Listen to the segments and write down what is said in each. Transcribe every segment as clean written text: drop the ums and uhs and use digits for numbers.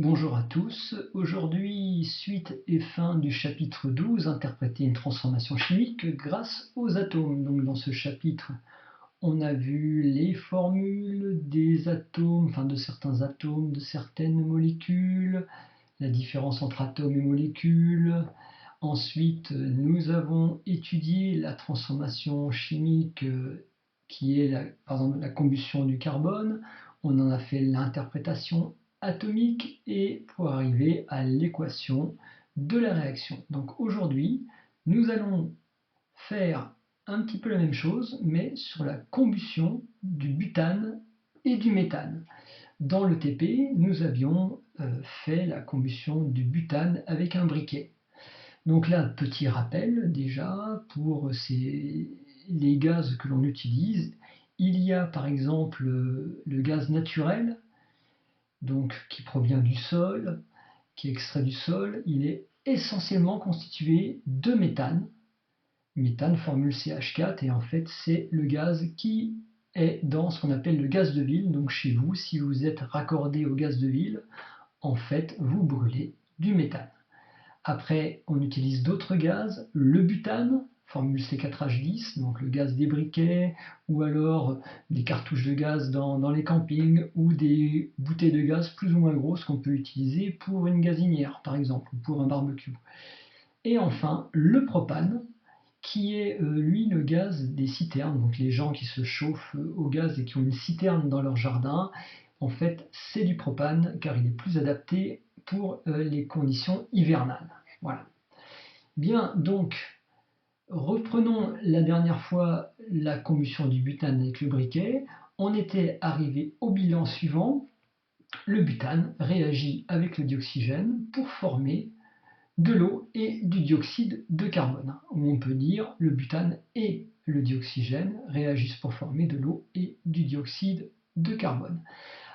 Bonjour à tous. Aujourd'hui, suite et fin du chapitre 12, interpréter une transformation chimique grâce aux atomes. Donc dans ce chapitre, on a vu les formules des atomes, enfin de certains atomes, de certaines molécules, la différence entre atomes et molécules. Ensuite, nous avons étudié la transformation chimique qui est par exemple la combustion du carbone. On en a fait l'interprétation atomique et pour arriver à l'équation de la réaction. Donc aujourd'hui, nous allons faire un petit peu la même chose, mais sur la combustion du butane et du méthane. Dans le TP, nous avions fait la combustion du butane avec un briquet. Donc là, petit rappel déjà pour les gaz que l'on utilise. Il y a par exemple le gaz naturel, donc qui provient du sol, qui est extrait du sol. Il est essentiellement constitué de méthane. Méthane, formule CH4, et en fait c'est le gaz qui est dans ce qu'on appelle le gaz de ville. Donc chez vous, si vous êtes raccordé au gaz de ville, en fait vous brûlez du méthane. Après, on utilise d'autres gaz, le butane, formule C4H10, donc le gaz des briquets, ou alors des cartouches de gaz dans les campings, ou des bouteilles de gaz plus ou moins grosses qu'on peut utiliser pour une gazinière, par exemple, ou pour un barbecue. Et enfin, le propane, qui est lui le gaz des citernes, donc les gens qui se chauffent au gaz et qui ont une citerne dans leur jardin, en fait c'est du propane car il est plus adapté pour les conditions hivernales. Voilà. Bien, donc reprenons la dernière fois la combustion du butane avec le briquet. On était arrivé au bilan suivant. Le butane réagit avec le dioxygène pour former de l'eau et du dioxyde de carbone. Ou on peut dire le butane et le dioxygène réagissent pour former de l'eau et du dioxyde de carbone.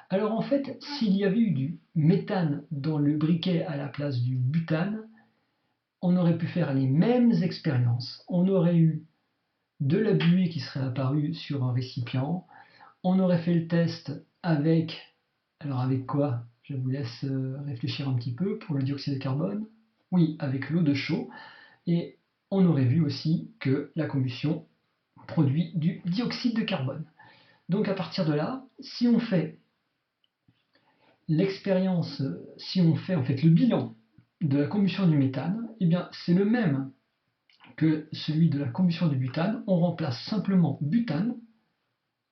Alors en fait, s'il y avait eu du méthane dans le briquet à la place du butane, on aurait pu faire les mêmes expériences. On aurait eu de la buée qui serait apparue sur un récipient. On aurait fait le test avec... Alors avec quoi? Je vous laisse réfléchir un petit peu pour le dioxyde de carbone. Oui, avec l'eau de chaux. Et on aurait vu aussi que la combustion produit du dioxyde de carbone. Donc à partir de là, si on fait l'expérience, si on fait en fait le bilan de la combustion du méthane, eh bien c'est le même que celui de la combustion du butane. On remplace simplement butane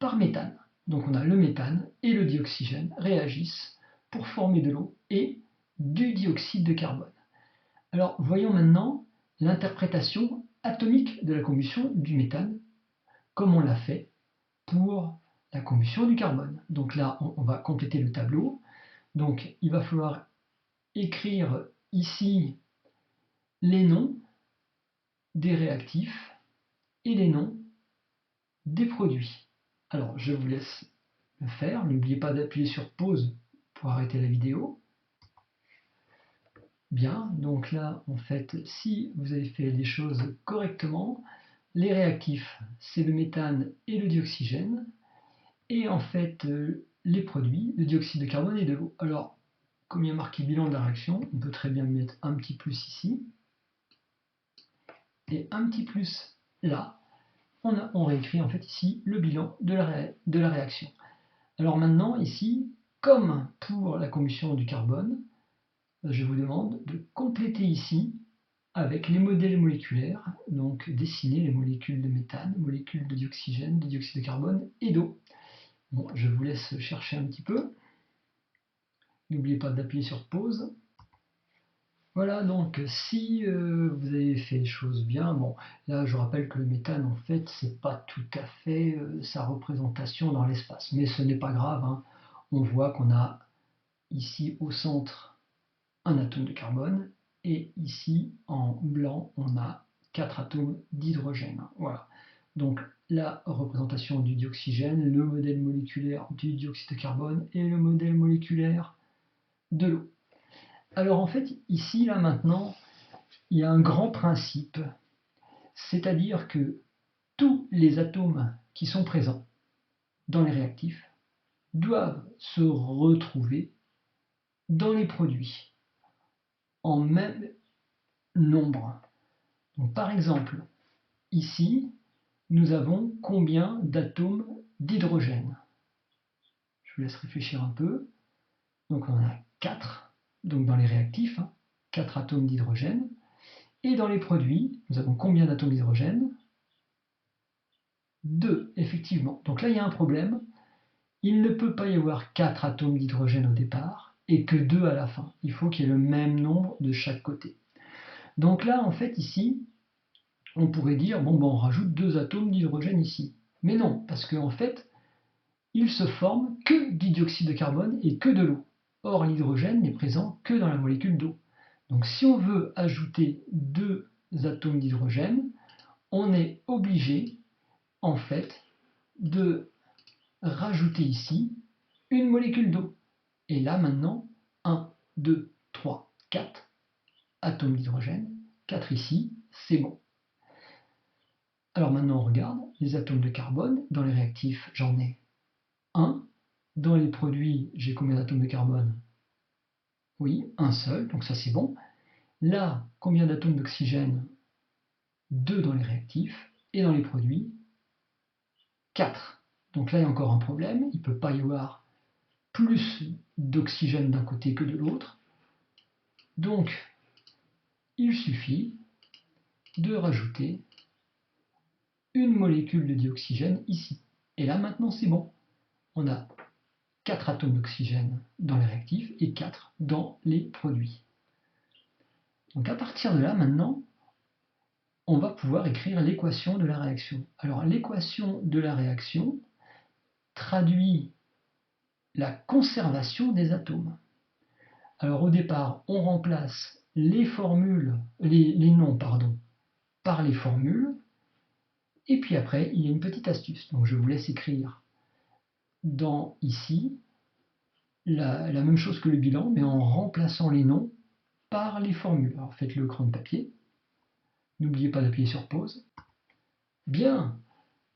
par méthane. Donc on a le méthane et le dioxygène réagissent pour former de l'eau et du dioxyde de carbone. Alors voyons maintenant l'interprétation atomique de la combustion du méthane, comme on l'a fait pour la combustion du carbone. Donc là, on va compléter le tableau. Donc il va falloir écrire ici les noms des réactifs et les noms des produits. Alors je vous laisse le faire. N'oubliez pas d'appuyer sur pause pour arrêter la vidéo. Bien, donc là, en fait, si vous avez fait les choses correctement, les réactifs, c'est le méthane et le dioxygène, et en fait, les produits, le dioxyde de carbone et de l'eau. Alors, comme il y a marqué bilan de la réaction, on peut très bien mettre un petit plus ici, et un petit plus là. On réécrit en fait ici le bilan de la réaction. Alors maintenant, ici, comme pour la combustion du carbone, je vous demande de compléter ici avec les modèles moléculaires, donc dessiner les molécules de méthane, molécules de dioxygène, de dioxyde de carbone et d'eau. Bon, je vous laisse chercher un petit peu. N'oubliez pas d'appuyer sur pause. Voilà, donc si vous avez fait les choses bien, bon, là je rappelle que le méthane en fait c'est pas tout à fait sa représentation dans l'espace, mais ce n'est pas grave, hein. On voit qu'on a ici au centre un atome de carbone et ici en blanc on a 4 atomes d'hydrogène. Voilà. Donc la représentation du dioxygène, le modèle moléculaire du dioxyde de carbone et le modèle moléculaire de l'eau. Alors en fait ici là maintenant il y a un grand principe, c'est-à-dire que tous les atomes qui sont présents dans les réactifs doivent se retrouver dans les produits en même nombre. Donc, par exemple, ici, nous avons combien d'atomes d'hydrogène? Je vous laisse réfléchir un peu. Donc on en a 4, donc dans les réactifs, 4 atomes d'hydrogène. Et dans les produits, nous avons combien d'atomes d'hydrogène? 2, effectivement. Donc là, il y a un problème. Il ne peut pas y avoir 4 atomes d'hydrogène au départ et que 2 à la fin. Il faut qu'il y ait le même nombre de chaque côté. Donc là, en fait, ici, on pourrait dire, bon, ben, on rajoute 2 atomes d'hydrogène ici. Mais non, parce qu'en fait, il se forme que du dioxyde de carbone et que de l'eau. Or, l'hydrogène n'est présent que dans la molécule d'eau. Donc si on veut ajouter 2 atomes d'hydrogène, on est obligé, en fait, de rajouter ici une molécule d'eau. Et là, maintenant, 1, 2, 3, 4 atomes d'hydrogène, 4 ici, c'est bon. Alors maintenant, on regarde les atomes de carbone. Dans les réactifs, j'en ai 1. Dans les produits, j'ai combien d'atomes de carbone? Oui, un seul, donc ça c'est bon. Là, combien d'atomes d'oxygène? 2 dans les réactifs. Et dans les produits, 4. Donc là, il y a encore un problème. Il ne peut pas y avoir plus d'oxygène d'un côté que de l'autre. Donc, il suffit de rajouter une molécule de dioxygène ici. Et là, maintenant, c'est bon. On a 4 atomes d'oxygène dans les réactifs et 4 dans les produits. Donc à partir de là, maintenant, on va pouvoir écrire l'équation de la réaction. Alors l'équation de la réaction traduit la conservation des atomes. Alors au départ, on remplace les noms par les formules, et puis après, il y a une petite astuce. Donc je vous laisse écrire dans ici la même chose que le bilan, mais en remplaçant les noms par les formules. Alors faites-le au crayon de papier. N'oubliez pas d'appuyer sur pause. Bien,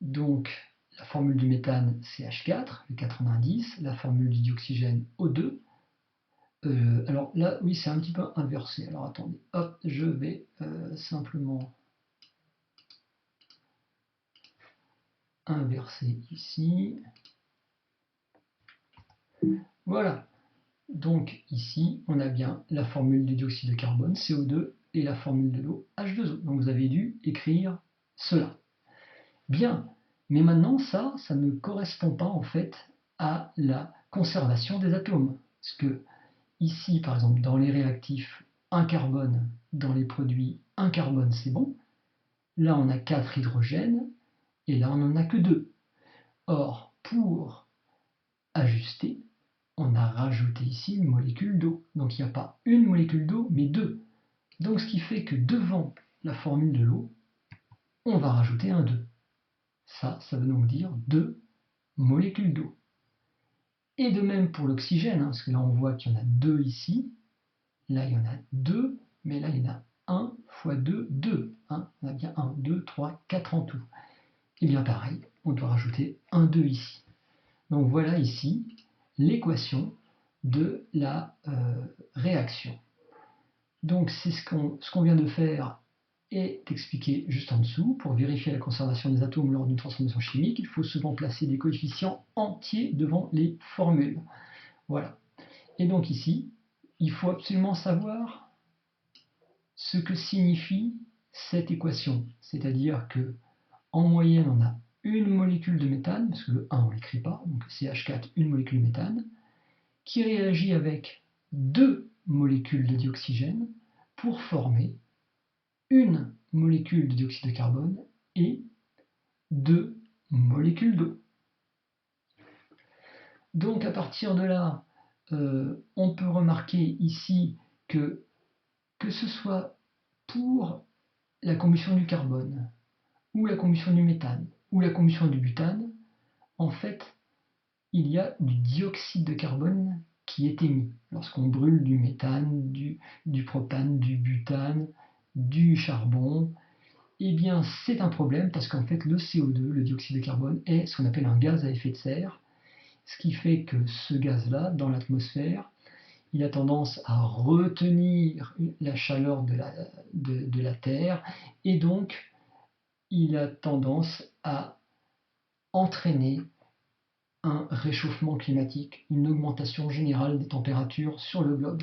donc la formule du méthane CH4, le 90, la formule du dioxygène O2. Alors là, oui, c'est un petit peu inversé. Alors attendez, hop, je vais simplement inverser ici. Voilà. Donc ici, on a bien la formule du dioxyde de carbone, CO2, et la formule de l'eau, H2O. Donc vous avez dû écrire cela. Bien, mais maintenant ça ne correspond pas en fait à la conservation des atomes. Parce que ici, par exemple, dans les réactifs, un carbone, dans les produits, un carbone, c'est bon. Là, on a 4 hydrogènes, et là, on n'en a que 2. Or, pour ajuster, on a rajouté ici une molécule d'eau. Donc il n'y a pas une molécule d'eau, mais 2. Donc ce qui fait que devant la formule de l'eau, on va rajouter un 2. Ça veut donc dire 2 molécules d'eau. Et de même pour l'oxygène, parce que là on voit qu'il y en a 2 ici, là il y en a 2, mais là il y en a 1 fois 2, 2. On a bien 1, 2, 3, 4 en tout. Et bien pareil, on doit rajouter un 2 ici. Donc voilà ici l'équation de la réaction. Donc c'est ce qu'on vient de faire est expliqué juste en dessous. Pour vérifier la conservation des atomes lors d'une transformation chimique, il faut souvent placer des coefficients entiers devant les formules. Voilà. Et donc ici, il faut absolument savoir ce que signifie cette équation. C'est-à-dire que en moyenne, on a une molécule de méthane, parce que le 1 on ne l'écrit pas, donc CH4, une molécule de méthane, qui réagit avec 2 molécules de dioxygène pour former une molécule de dioxyde de carbone et 2 molécules d'eau. Donc à partir de là, on peut remarquer ici que ce soit pour la combustion du carbone, ou la combustion du méthane, ou la combustion du butane, en fait, il y a du dioxyde de carbone qui est émis lorsqu'on brûle du méthane, du propane, du butane, du charbon. Eh bien, c'est un problème parce qu'en fait, le CO2, le dioxyde de carbone, est ce qu'on appelle un gaz à effet de serre, ce qui fait que ce gaz-là, dans l'atmosphère, il a tendance à retenir la chaleur de la Terre, et donc il a tendance à entraîner un réchauffement climatique, une augmentation générale des températures sur le globe.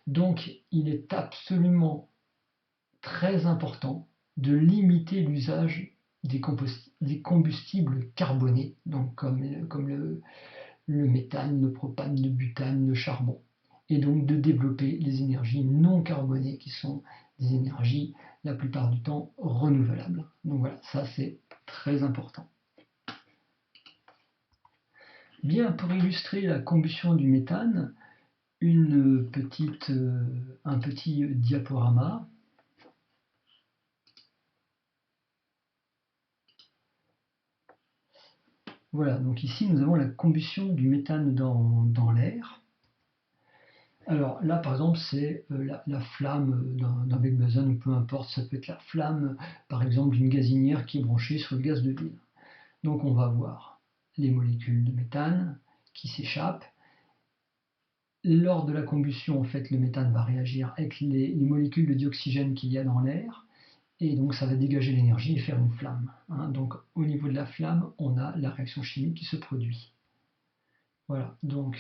Donc il est absolument très important de limiter l'usage des combustibles carbonés, donc comme le méthane, le propane, le butane, le charbon, et donc de développer les énergies non carbonées qui sont des énergies la plupart du temps renouvelables. Donc voilà, ça c'est très important. Bien, pour illustrer la combustion du méthane, un petit diaporama. Voilà, donc ici nous avons la combustion du méthane dans l'air. Alors là par exemple c'est la flamme d'un bec benzène, ou peu importe, ça peut être la flamme par exemple d'une gazinière qui est branchée sur le gaz de ville. Donc on va avoir les molécules de méthane qui s'échappent. Lors de la combustion, en fait, le méthane va réagir avec les molécules de dioxygène qu'il y a dans l'air, et donc ça va dégager l'énergie et faire une flamme. Donc au niveau de la flamme, on a la réaction chimique qui se produit. Voilà, donc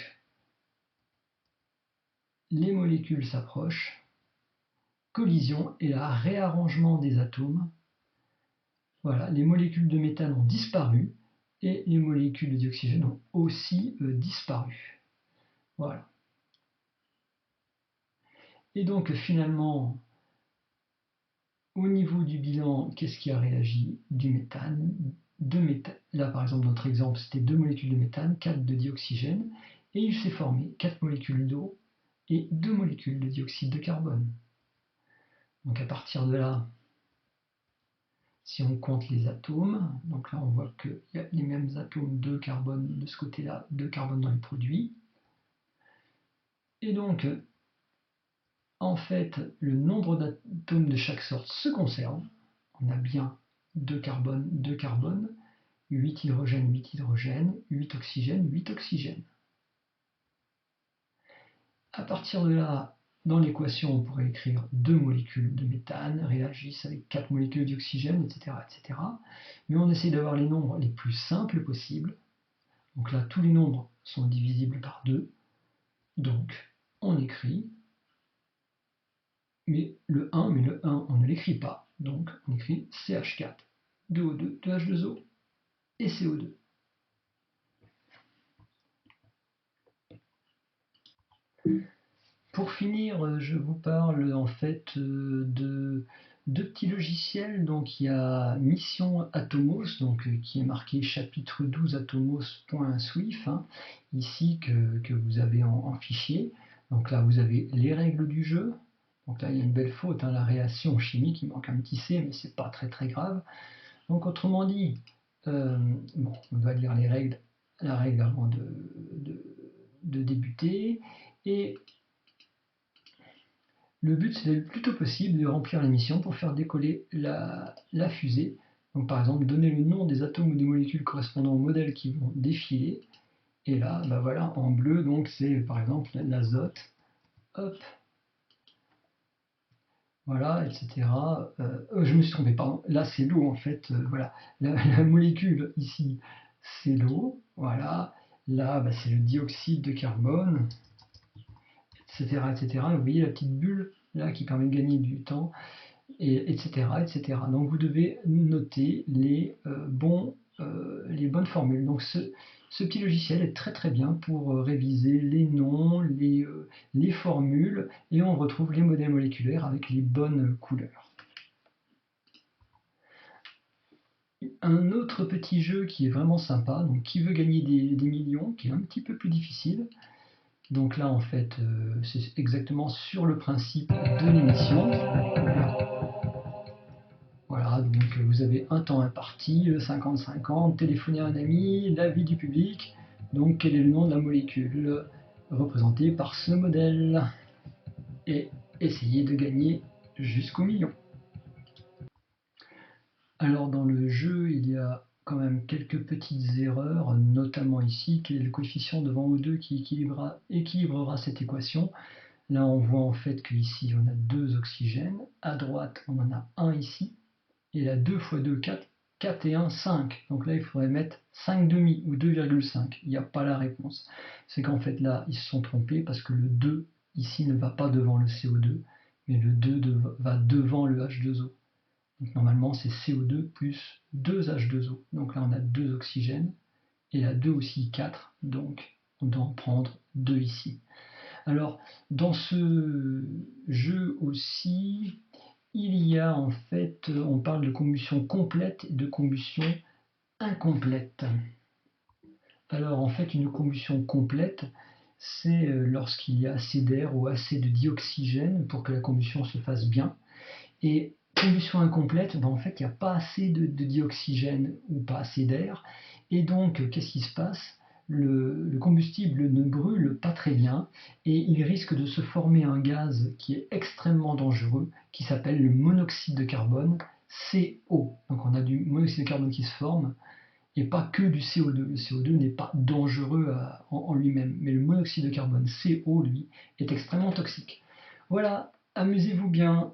les molécules s'approchent, collision et là, réarrangement des atomes. Voilà, les molécules de méthane ont disparu et les molécules de dioxygène ont aussi disparu. Voilà. Et donc finalement, au niveau du bilan, qu'est-ce qui a réagi? Du méthane. Là par exemple, notre exemple, c'était 2 molécules de méthane, 4 de dioxygène, et il s'est formé 4 molécules d'eau et 2 molécules de dioxyde de carbone. Donc à partir de là, si on compte les atomes, donc là on voit qu'il y a les mêmes atomes de carbone de ce côté-là, de carbone dans les produits. Et donc, en fait, le nombre d'atomes de chaque sorte se conserve. On a bien 2 carbone, 8 hydrogène, 8 hydrogène, 8 oxygène, 8 oxygène. À partir de là, dans l'équation, on pourrait écrire 2 molécules de méthane réagissent avec 4 molécules d'oxygène, etc., etc. Mais on essaie d'avoir les nombres les plus simples possibles. Donc là, tous les nombres sont divisibles par 2. Donc, on écrit mais le 1, on ne l'écrit pas. Donc, on écrit CH4, 2O2, 2H2O et CO2. Pour finir, je vous parle en fait de deux petits logiciels. Donc il y a Mission Atomos, donc, qui est marqué chapitre 12 atomos.swift, ici que vous avez en fichier. Donc là vous avez les règles du jeu. Donc là il y a une belle faute, la réaction chimique, il manque un petit C, mais c'est pas très grave. Donc autrement dit, bon, on doit lire les règles, la règle avant de débuter. Et le but, c'est le plus tôt possible de remplir la mission pour faire décoller la fusée. Donc par exemple, donner le nom des atomes ou des molécules correspondant aux modèles qui vont défiler. Et là, bah voilà, en bleu, donc c'est par exemple l'azote. Hop. Voilà, etc. Je me suis trompé, pardon. Là, c'est l'eau, en fait. Voilà. La molécule, ici, c'est l'eau. Voilà. Là, bah, c'est le dioxyde de carbone, etc., etc. Vous voyez la petite bulle, là, qui permet de gagner du temps, et, etc., etc. Donc, vous devez noter les bonnes formules. Donc, ce petit logiciel est très bien pour réviser les noms, les formules, et on retrouve les modèles moléculaires avec les bonnes couleurs. Un autre petit jeu qui est vraiment sympa, donc qui veut gagner des millions, qui est un petit peu plus difficile. Donc là, en fait, c'est exactement sur le principe de l'émission. Voilà, donc vous avez un temps imparti, 50-50, téléphoner à un ami, l'avis du public. Donc quel est le nom de la molécule représentée par ce modèle? Et essayez de gagner jusqu'au million. Alors dans le jeu, il y a quand même quelques petites erreurs, notamment ici, qui est le coefficient devant O2 qui équilibrera cette équation. Là, on voit en fait qu'ici, on a 2 oxygènes. À droite, on en a un ici. Et là, 2 fois 2, 4. 4 et 1, 5. Donc là, il faudrait mettre 5,5 ou 2,5. Il n'y a pas la réponse. C'est qu'en fait, là, ils se sont trompés parce que le 2, ici, ne va pas devant le CO2, mais le 2 va devant le H2O. Donc normalement, c'est CO2 plus 2 H2O. Donc là, on a 2 oxygènes. Et là, 2 aussi, 4. Donc, on doit en prendre 2 ici. Alors, dans ce jeu aussi, il y a en fait, on parle de combustion complète et de combustion incomplète. Alors en fait, une combustion complète, c'est lorsqu'il y a assez d'air ou assez de dioxygène pour que la combustion se fasse bien. Et combustion incomplète, ben en fait, il n'y a pas assez de dioxygène ou pas assez d'air. Et donc, qu'est-ce qui se passe? Le combustible ne brûle pas très bien et il risque de se former un gaz qui est extrêmement dangereux, qui s'appelle le monoxyde de carbone, CO. Donc on a du monoxyde de carbone qui se forme et pas que du CO2. Le CO2 n'est pas dangereux en lui-même, mais le monoxyde de carbone, CO, lui, est extrêmement toxique. Voilà, amusez-vous bien.